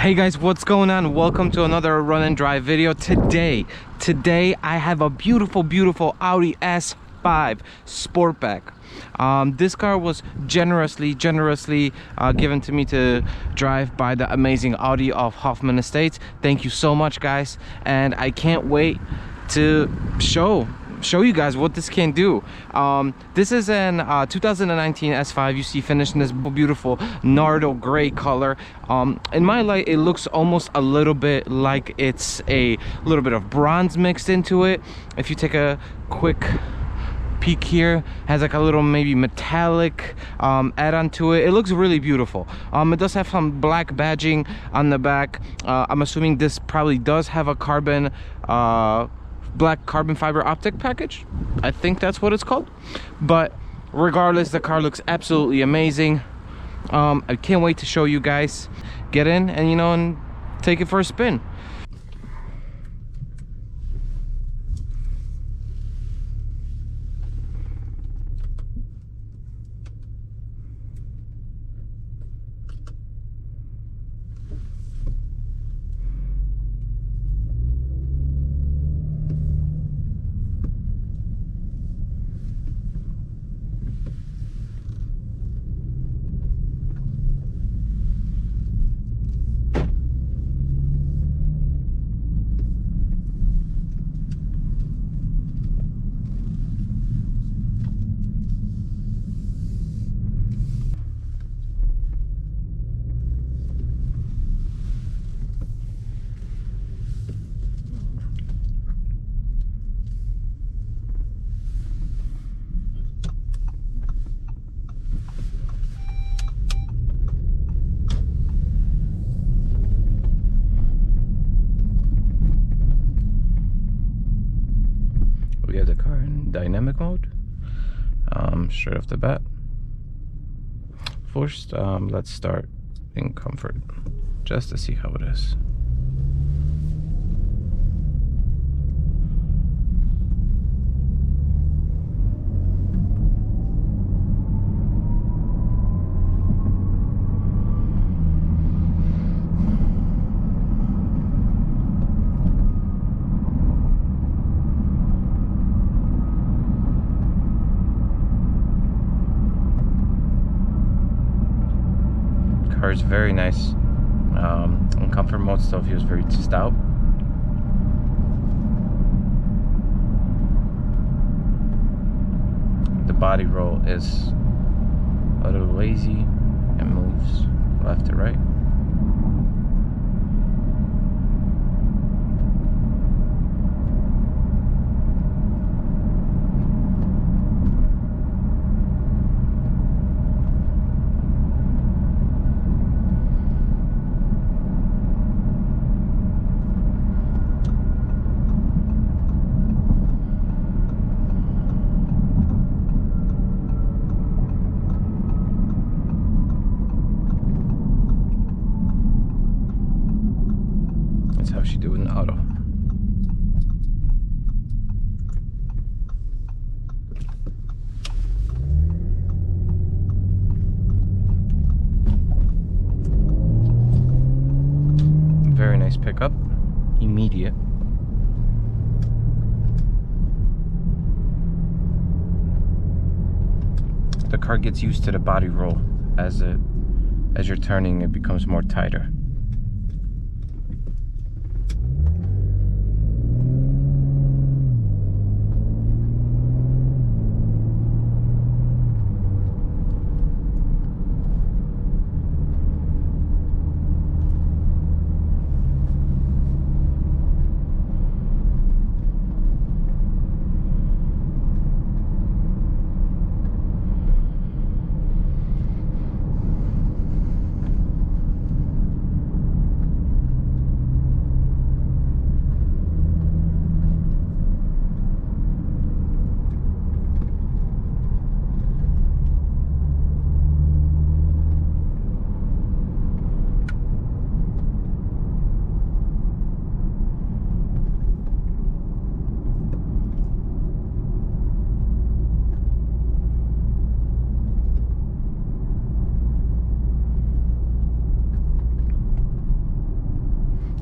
Hey guys, what's going on? Welcome to another run and drive video. Today I have a beautiful Audi S5 Sportback. This car was generously given to me to drive by the amazing Audi of Hoffman Estates. Thank you so much, guys, and I can't wait to show you guys what this can do. This is an 2019 S5. You see finished in this beautiful Nardo gray color. In my light, it looks almost a little bit like it's a little bit of bronze mixed into it. If you take a quick peek here, has like a little maybe metallic add-on to it. It looks really beautiful. It does have some black badging on the back. I'm assuming this probably does have a carbon black carbon fiber optic package. I think that's what it's called. But regardless, the car looks absolutely amazing. I can't wait to show you guys. Get in and and take it for a spin. We have the car in dynamic mode, straight off the bat. First, let's start in comfort, just to see how it is. Car is very nice. In comfort mode still feels very stout. The body roll is a little lazy and moves left to right. How she do in auto. Very nice pickup, immediate. The car gets used to the body roll as you're turning. It becomes more tighter.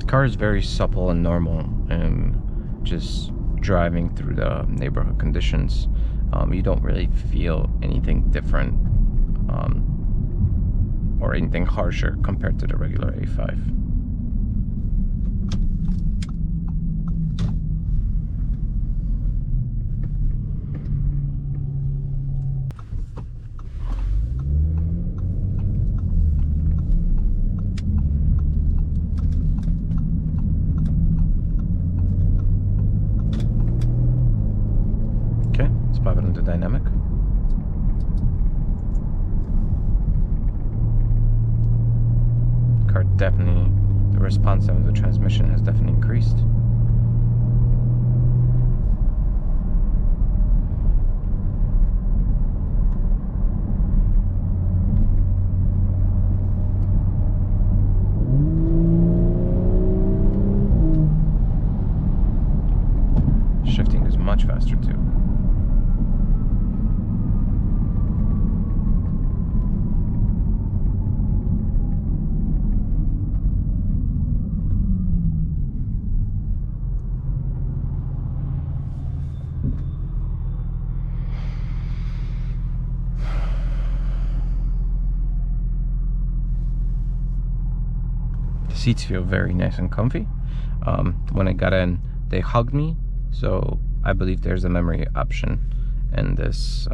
The car is very supple and normal, and just driving through the neighborhood conditions, you don't really feel anything different or anything harsher compared to the regular A5. Okay, let's pop it into dynamic. Car definitely, the response time of the transmission has definitely increased. Shifting is much faster too. The seats feel very nice and comfy. When I got in, they hugged me, so I believe there's a memory option in this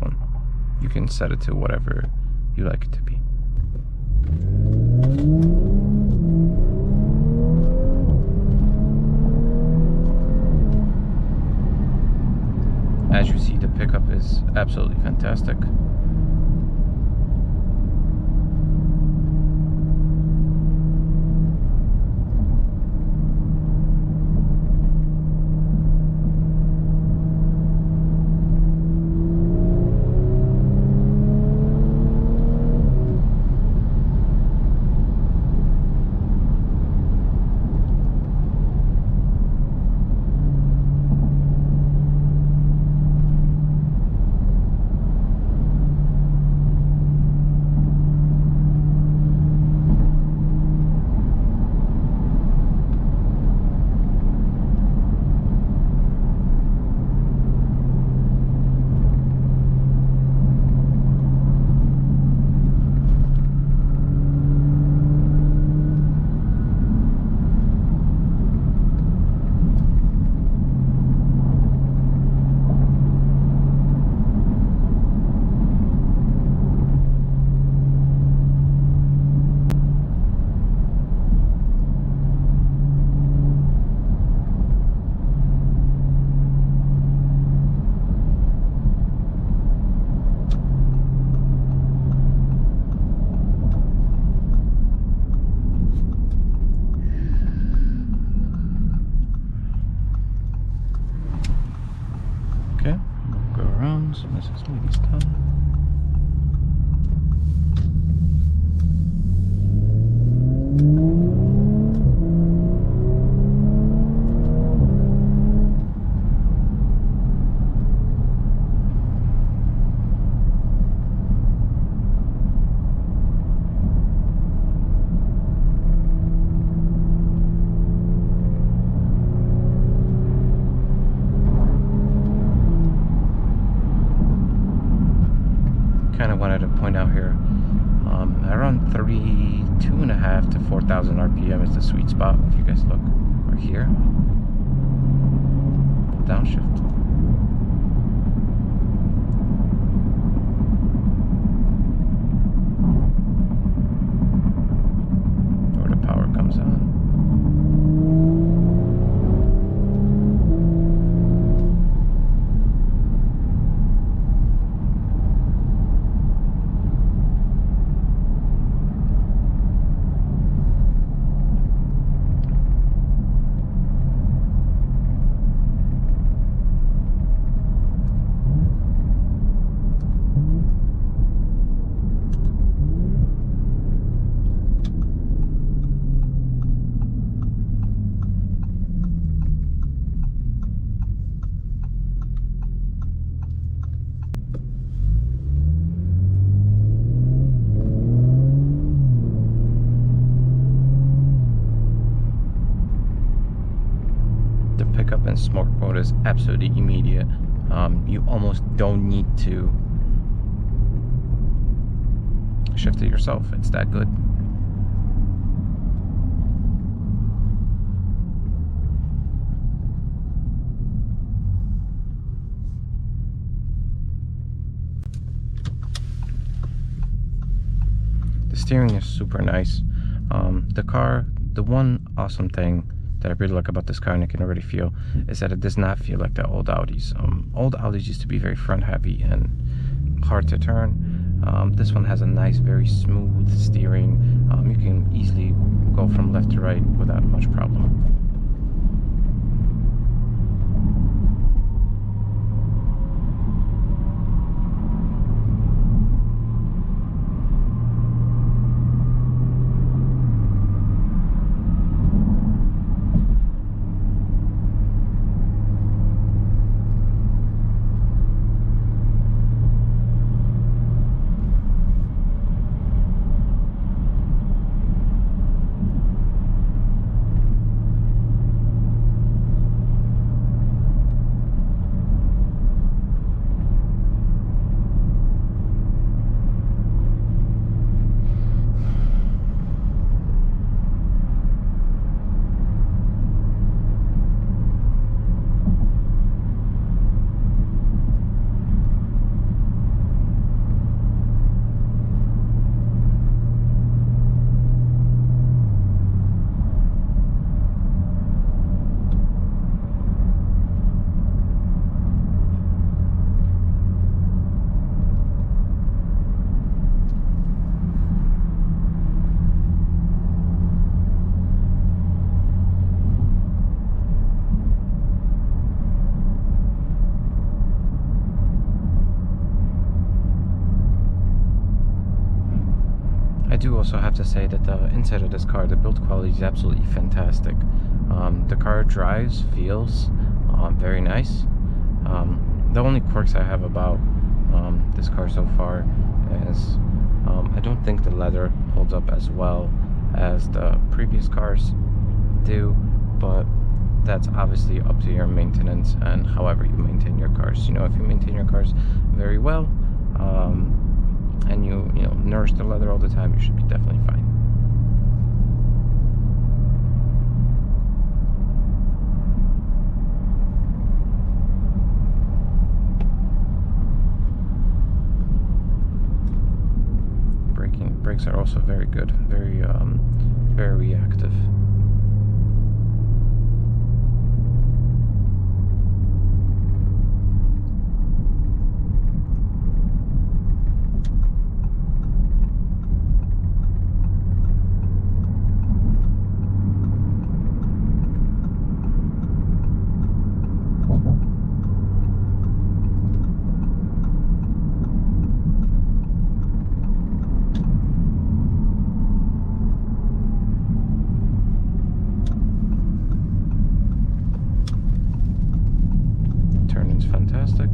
one. You can set it to whatever you like it to be. As you see, the pickup is absolutely fantastic. Okay, we'll go around so this is lady's done. Kind of wanted to point out here, around 32.5 to 4,000 RPM is the sweet spot. If you guys look right here, downshift. Where the power comes on. up in sport mode is absolutely immediate. You almost don't need to shift it yourself. It's that good. The steering is super nice. The one awesome thing that I really like about this car, and I can already feel, is that it does not feel like the old Audis. Old Audis used to be very front heavy and hard to turn. This one has a nice, very smooth steering. You can easily go from left to right without much problem. I do also have to say that the inside of this car, the build quality is absolutely fantastic. The car drives, feels very nice. The only quirks I have about this car so far is I don't think the leather holds up as well as the previous cars do, but that's obviously up to your maintenance and however you maintain your cars. You know, if you maintain your cars very well, and you nourish the leather all the time, you should be definitely fine. Brakes are also very good, very reactive. Fantastic.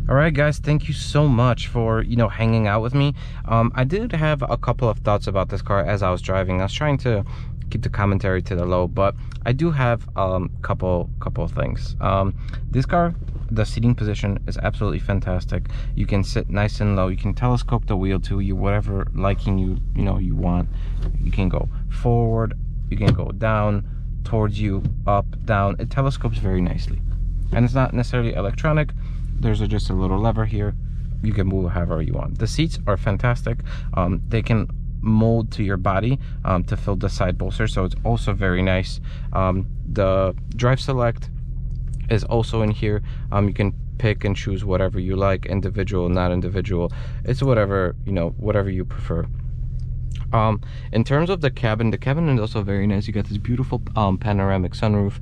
All right, guys, thank you so much for hanging out with me. I did have a couple of thoughts about this car as I was driving. I was trying to keep the commentary to the low, but I do have couple of things. This car, the seating position is absolutely fantastic. You can sit nice and low. You can telescope the wheel to you, whatever liking you want. You can go forward, you can go down, towards you, up, down. It telescopes very nicely, and it's not necessarily electronic. There's just a little lever here you can move however you want. The seats are fantastic. They can mold to your body to fill the side bolster, so it's also very nice. The drive select is also in here. You can pick and choose whatever you like, individual, not individual. It's whatever, you know, whatever you prefer. In terms of the cabin is also very nice. You got this beautiful panoramic sunroof.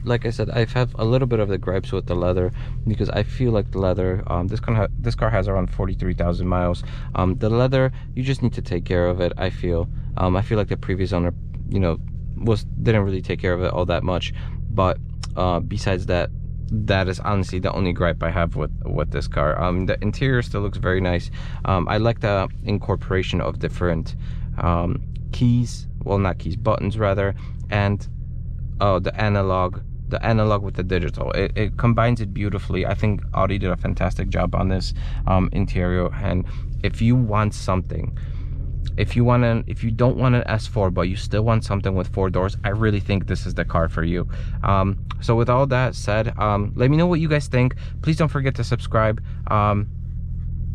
Like I said, I have a little bit of the gripes with the leather, because I feel like the leather, this car has around 43,000 miles. The leather, you just need to take care of it. I feel like the previous owner, you know, didn't really take care of it all that much. But besides that, that is honestly the only gripe I have with this car. The interior still looks very nice. I like the incorporation of different keys, well, not keys, buttons rather, and the analog with the digital. It combines it beautifully. I think Audi did a fantastic job on this interior. And if you want something, if you don't want an S4 but you still want something with 4 doors, I really think this is the car for you. So with all that said, let me know what you guys think. Please don't forget to subscribe.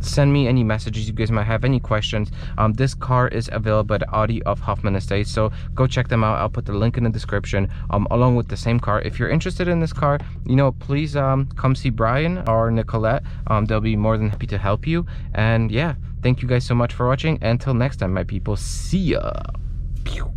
Send me any messages you guys might have, any questions. This car is available at Audi of Hoffman Estates, so go check them out. I'll put the link in the description along with the same car. If you're interested in this car, you know, please come see Brian or Nicolette. They'll be more than happy to help you. And yeah, thank you guys so much for watching. Until next time, my people, see ya.